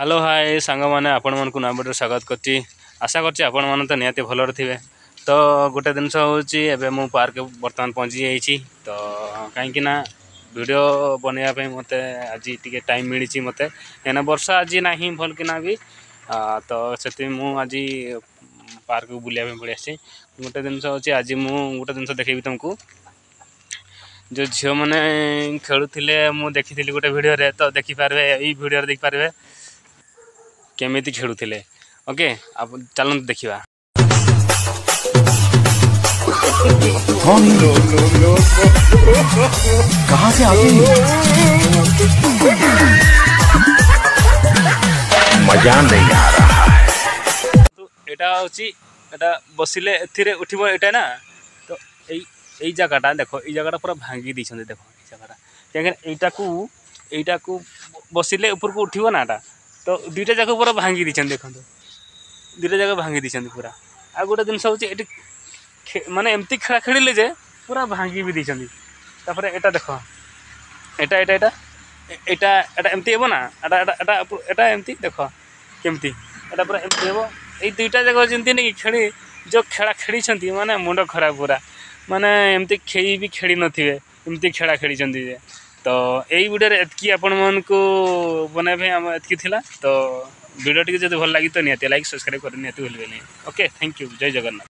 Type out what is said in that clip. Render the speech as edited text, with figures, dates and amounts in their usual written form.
Hello hi सांग मैंने आपण मन को नवीडियो स्वागत करची। आशा करची आपण मन तो निहाती भलर थे। तो गोटे जिनस हूँ मु पार्क बर्तमान पहुँची जाइए। तो कहीं वीडियो बनवाई मत आज टे टाइम मिली मत कहना वर्षा आज ना भल कि भी तो से आज पार्क को बुलाया पड़े आसी। गोटे जिनस हूँ आज गोटे जिन देखेबी तुमको जो झील मैंने खेलुले मुझे देखी गोटे वीडियो रे। तो देखिपारे यही वीडियो देखिपारे केमिति खेलुले। ओके आप चलते देखा कौन कहाँ से आते हैं? मजा नहीं आ रहा है। तो एटा बसिले एथिरे उठिबो एटा ना। तो यही जगहटा देखो ये जगहटा पूरा भांगी दी देखो ये जगहटा कहीं एटा को बसिले ऊपर को उठिबो ना। तो दुईटा जाक पूरा भांगी दी देखो दुईटा जाक भांगी दी पूरा। आ गोटे जिन ये माने एमती खेला खेलिले जे पूरा भांगी भी दी। तापर एटा देखो एटा एटा एटा एटा एटा एमती हेबो ना। एटा एटा एटा एटा एमती देखो केमती एटा पूरा एमती हेबो। ए दुईटा जाक जेमती नहीं खेली जो खेला खेली माने मुंड खराब पूरा माने एमती खेई भी खेली नथिबे एमती खेला खेली जे। तो यही वीडियो एतकी आपण मन को बनाए आम एतकी थिला। तो वीडियो टी जब भल लगी तो निहाती लाइक सब्सक्राइब कर निहाती भूलिए नहीं। ओके थैंक यू जय जगन्नाथ।